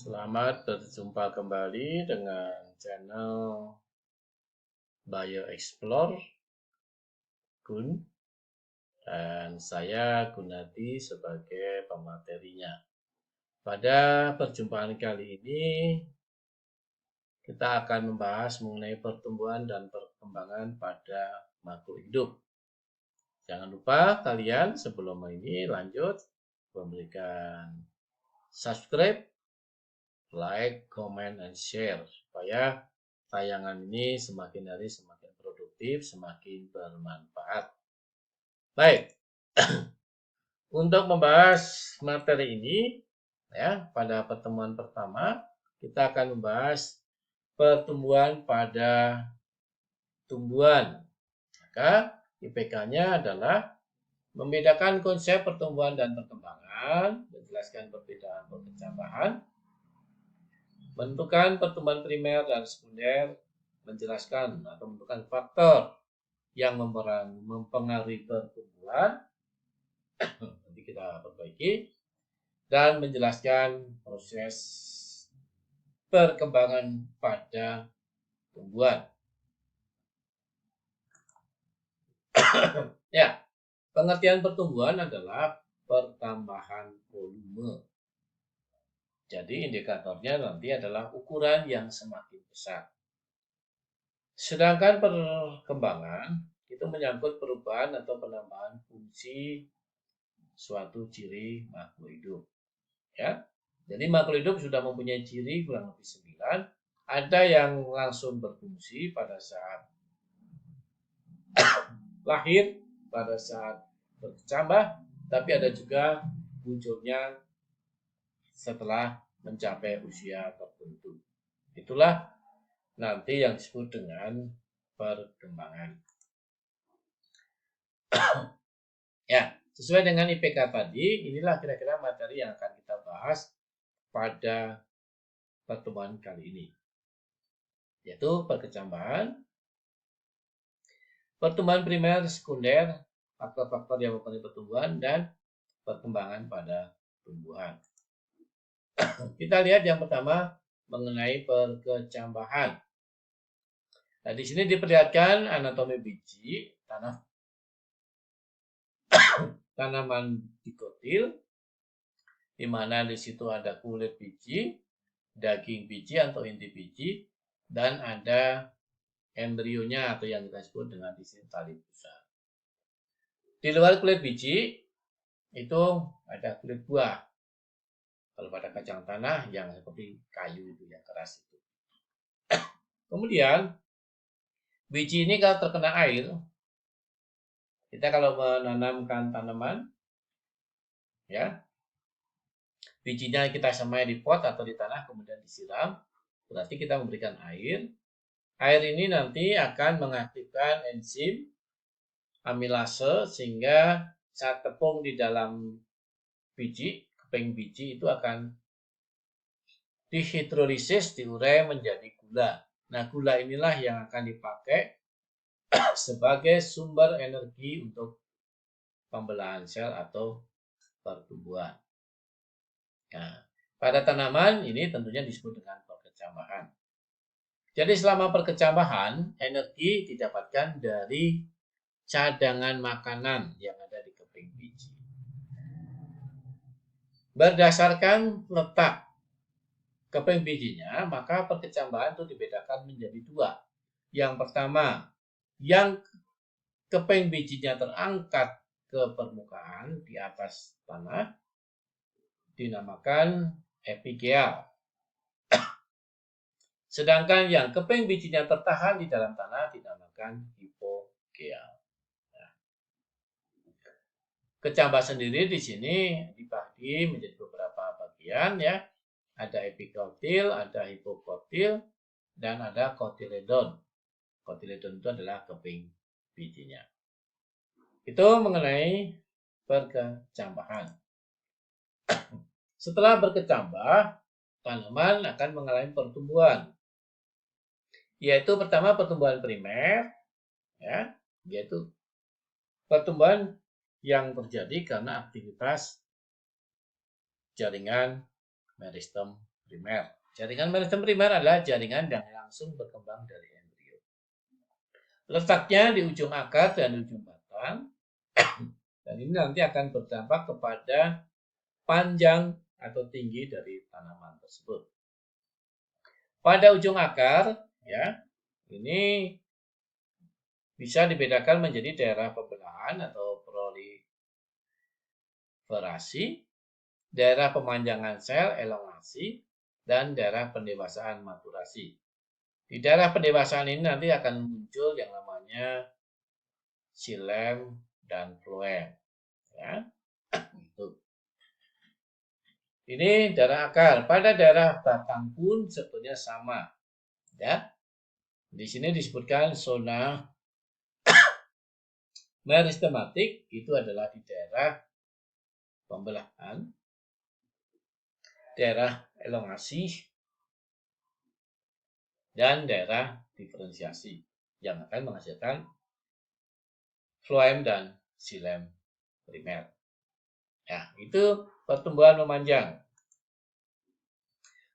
Selamat berjumpa kembali dengan channel BioExplore Gun, dan saya Gunadi sebagai pematerinya. Pada perjumpaan kali ini kita akan membahas mengenai pertumbuhan dan perkembangan pada makhluk hidup. Jangan lupa kalian sebelum ini lanjut memberikan subscribe, like, comment, and share supaya tayangan ini semakin hari semakin produktif, semakin bermanfaat. Baik, untuk membahas materi ini, ya, pada pertemuan pertama kita akan membahas pertumbuhan pada tumbuhan. Maka IPK-nya adalah membedakan konsep pertumbuhan dan perkembangan, menjelaskan perbedaan perkecambahan, menentukan pertumbuhan primer dan sekunder, menjelaskan atau menentukan faktor yang mempengaruhi pertumbuhan, nanti kita perbaiki, dan menjelaskan proses perkembangan pada tumbuhan. Ya, pengertian pertumbuhan adalah pertambahan volume. Jadi indikatornya nanti adalah ukuran yang semakin besar. Sedangkan perkembangan itu menyangkut perubahan atau penambahan fungsi suatu ciri makhluk hidup. Ya, jadi makhluk hidup sudah mempunyai ciri kurang lebih 9. Ada yang langsung berfungsi pada saat lahir, pada saat berkecambah, tapi ada juga munculnya setelah mencapai usia tertentu. Itulah nanti yang disebut dengan perkembangan. Ya, sesuai dengan IPK tadi, inilah kira-kira materi yang akan kita bahas pada pertemuan kali ini, yaitu perkecambahan, pertumbuhan primer, sekunder, faktor-faktor yang mempengaruhi pertumbuhan, dan perkembangan pada tumbuhan. Kita lihat yang pertama mengenai perkecambahan. Nah, di sini diperlihatkan anatomi biji tanaman dikotil, di mana di situ ada kulit biji, daging biji atau inti biji, dan ada embrionya atau yang kita sebut dengan di sini tali pusar. Di luar kulit biji itu ada kulit buah. Kalau pada kacang tanah yang seperti kayu itu yang keras itu. Kemudian biji ini kalau terkena air, kita kalau menanamkan tanaman, ya, bijinya kita semai di pot atau di tanah kemudian disiram, berarti kita memberikan air. Air ini nanti akan mengaktifkan enzim amilase sehingga saat tepung di dalam biji, keping biji itu akan dihidrolisis, diurai menjadi gula. Nah, gula inilah yang akan dipakai sebagai sumber energi untuk pembelahan sel atau pertumbuhan. Nah, pada tanaman ini tentunya disebut dengan perkecambahan. Jadi selama perkecambahan, energi didapatkan dari cadangan makanan yang ada di keping biji. Berdasarkan letak keping bijinya, maka perkecambahan itu dibedakan menjadi 2. Yang pertama, yang keping bijinya terangkat ke permukaan di atas tanah dinamakan epigea. Sedangkan yang keping bijinya tertahan di dalam tanah dinamakan hipogea. Nah, kecambah sendiri di sini dibagi menjadi beberapa bagian, ya. Ada epikotil, ada hipokotil, dan ada kotiledon. Kotiledon itu adalah keping bijinya. Itu mengenai perkecambahan. Setelah berkecambah, tanaman akan mengalami pertumbuhan. Yaitu pertama pertumbuhan primer, ya, yaitu pertumbuhan yang terjadi karena aktivitas jaringan meristem primer. Jaringan meristem primer adalah jaringan yang langsung berkembang dari embrio. Letaknya di ujung akar dan ujung batang, dan ini nanti akan berdampak kepada panjang atau tinggi dari tanaman tersebut. Pada ujung akar, ya, ini bisa dibedakan menjadi daerah pembelahan atau proliferasi, daerah pemanjangan sel elongasi, dan daerah pendewasaan maturasi. Di daerah pendewasaan ini nanti akan muncul yang namanya xilem dan floem. Ya. Ini daerah akar. Pada daerah batang pun sebetulnya sama. Ya. Di sini disebutkan zona meristematik itu adalah di daerah pembelahan, daerah elongasi, dan daerah diferensiasi yang akan menghasilkan floem dan xilem primer. Ya, itu pertumbuhan memanjang.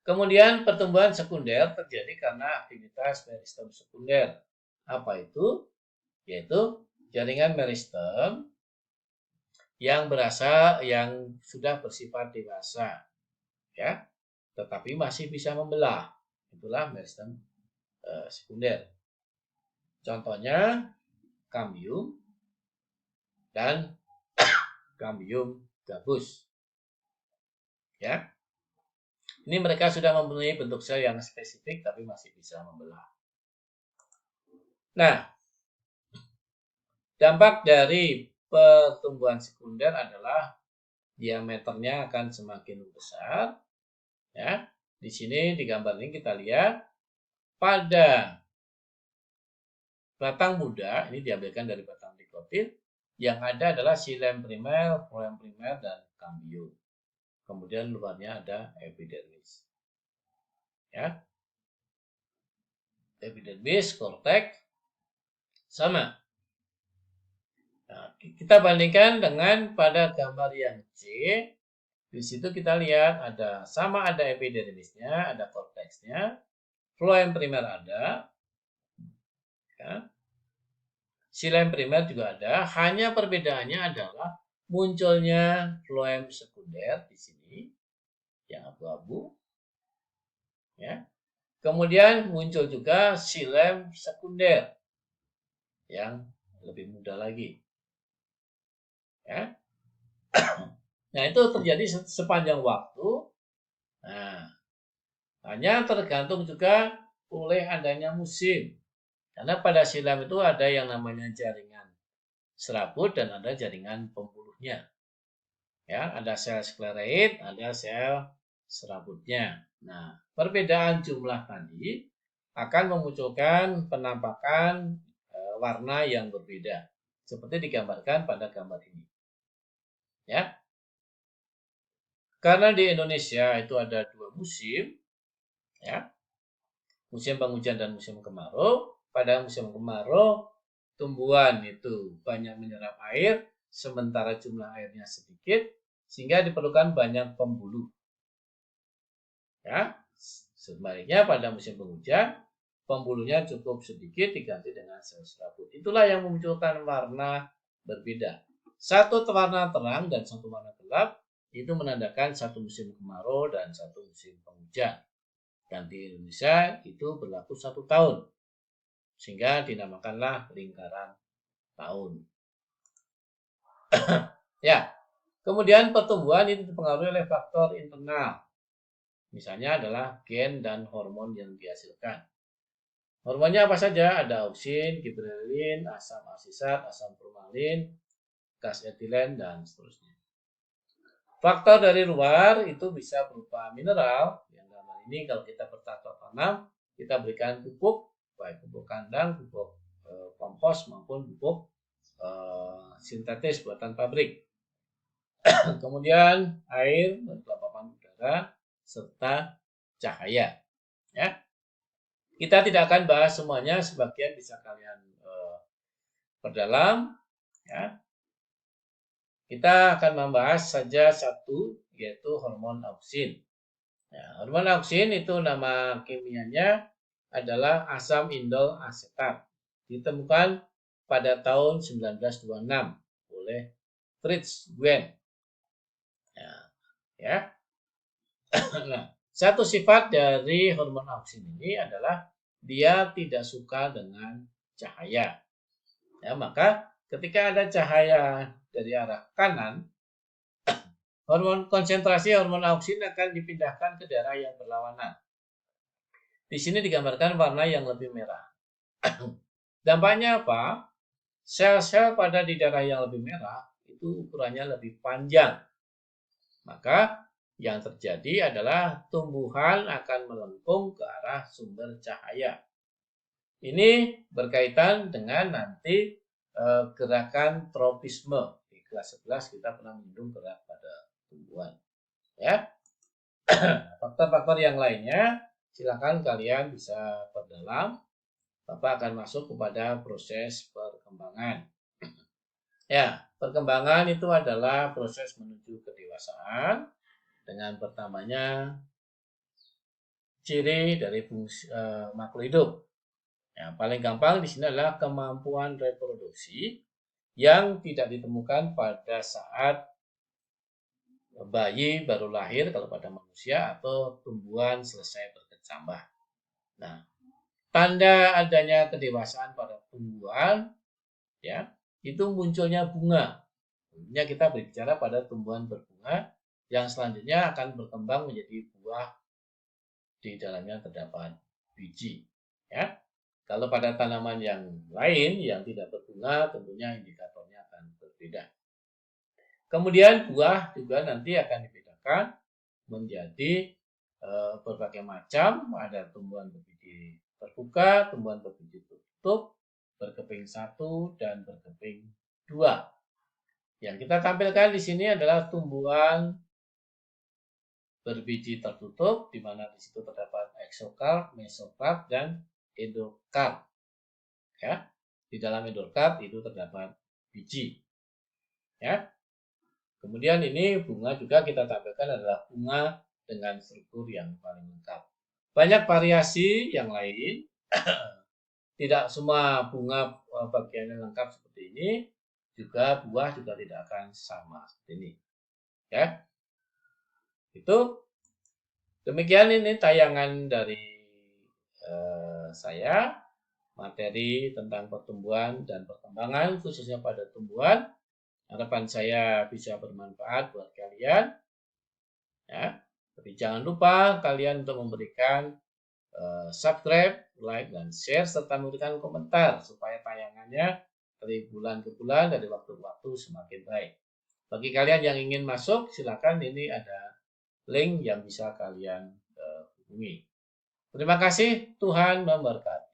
Kemudian pertumbuhan sekunder terjadi karena aktivitas meristem sekunder. Apa itu? Yaitu jaringan meristem yang sudah bersifat dewasa, ya, tetapi masih bisa membelah. Itulah meristem sekunder. Contohnya kambium dan kambium gabus. Ya. Ini mereka sudah mempunyai bentuk sel yang spesifik tapi masih bisa membelah. Nah, dampak dari pertumbuhan sekunder adalah diameternya akan semakin besar. Ya, di sini di gambar ini kita lihat pada batang muda, ini diambilkan dari batang dikotil, yang ada adalah xilem primer, floem primer, dan kambium. Kemudian luarnya ada epidermis. Ya, epidermis, korteks, sama. Nah, kita bandingkan dengan pada gambar yang C. Di situ kita lihat ada epidermisnya, ada korteksnya, floem primer ada, ya. Xilem primer juga ada. Hanya perbedaannya adalah munculnya floem sekunder di sini, yang abu-abu, ya. Kemudian muncul juga xilem sekunder yang lebih muda lagi. Ya. Nah, itu terjadi sepanjang waktu. Nah, hanya tergantung juga oleh adanya musim. Karena pada xilem itu ada yang namanya jaringan serabut dan ada jaringan pembuluhnya. Ya, ada sel skleroid, ada sel serabutnya. Nah, perbedaan jumlah tadi akan memunculkan penampakan warna yang berbeda, seperti digambarkan pada gambar ini. Ya. Karena di Indonesia itu ada 2 musim, ya, musim penghujan dan musim kemarau. Pada musim kemarau, tumbuhan itu banyak menyerap air, sementara jumlah airnya sedikit, sehingga diperlukan banyak pembuluh. Ya, sebaliknya pada musim penghujan, pembuluhnya cukup sedikit diganti dengan sel serabut. Itulah yang memunculkan warna berbeda. Satu warna terang dan satu warna gelap itu menandakan satu musim kemarau dan satu musim penghujan. Dan di Indonesia itu berlaku 1 tahun. Sehingga dinamakanlah lingkaran tahun. Ya, kemudian pertumbuhan itu dipengaruhi oleh faktor internal. Misalnya adalah gen dan hormon yang dihasilkan. Hormonnya apa saja? Ada auksin, giberelin, asam asisat, asam formalin, gas etilen, dan seterusnya. Faktor dari luar itu bisa berupa mineral. Yang dalam ini kalau kita bercocok tanam, kita berikan pupuk, baik pupuk kandang, pupuk kompos maupun pupuk sintetis buatan pabrik. Kemudian air, kelembapan udara, serta cahaya. Ya, kita tidak akan bahas semuanya, sebagian bisa kalian perdalam. Ya, kita akan membahas saja satu, yaitu hormon auksin. Nah, hormon auksin itu nama kimianya adalah asam indol asetat. Ditemukan pada tahun 1926 oleh Fritz Gwen. Ya. Nah, satu sifat dari hormon auksin ini adalah dia tidak suka dengan cahaya. Ya, maka ketika ada cahaya dari arah kanan, konsentrasi hormon auksin akan dipindahkan ke daerah yang berlawanan. Di sini digambarkan warna yang lebih merah. Dampaknya apa? Sel-sel pada di daerah yang lebih merah itu ukurannya lebih panjang. Maka yang terjadi adalah tumbuhan akan melengkung ke arah sumber cahaya. Ini berkaitan dengan nanti gerakan tropisme. Di kelas 11 kita pernah menyinggung gerak pada tumbuhan. Ya. Faktor-faktor yang lainnya silakan kalian bisa perdalam. Bapak akan masuk kepada proses perkembangan. Ya, perkembangan itu adalah proses menuju kedewasaan dengan pertamanya ciri dari fungsi makhluk hidup. Ya, paling gampang di sini adalah kemampuan reproduksi yang tidak ditemukan pada saat bayi baru lahir kalau pada manusia atau tumbuhan selesai berkecambah. Nah, tanda adanya kedewasaan pada tumbuhan ya, itu munculnya bunga. Tentunya kita berbicara pada tumbuhan berbunga yang selanjutnya akan berkembang menjadi buah di dalamnya terdapat biji. Ya. Kalau pada tanaman yang lain yang tidak berbunga tentunya indikatornya akan berbeda. Kemudian buah juga nanti akan dibedakan menjadi berbagai macam, ada tumbuhan berbiji terbuka, tumbuhan berbiji tertutup, berkeping 1 dan berkeping 2. Yang kita tampilkan di sini adalah tumbuhan berbiji tertutup, di mana di situ terdapat exocarp, mesocarp, dan endocarp. Ya, di dalam endocarp itu terdapat biji. Ya. Kemudian ini bunga juga kita tampilkan adalah bunga dengan struktur yang paling lengkap. Banyak variasi yang lain. Tidak semua bunga bagiannya lengkap seperti ini. Juga buah juga tidak akan sama seperti ini. Ya. Itu demikian ini tayangan dari saya, materi tentang pertumbuhan dan perkembangan khususnya pada tumbuhan. Harapan saya bisa bermanfaat buat kalian. Ya. Tapi jangan lupa kalian untuk memberikan subscribe, like, dan share, serta memberikan komentar supaya tayangannya dari bulan ke bulan, dari waktu ke waktu semakin baik. Bagi kalian yang ingin masuk, silakan ini ada link yang bisa kalian hubungi. Terima kasih, Tuhan memberkati.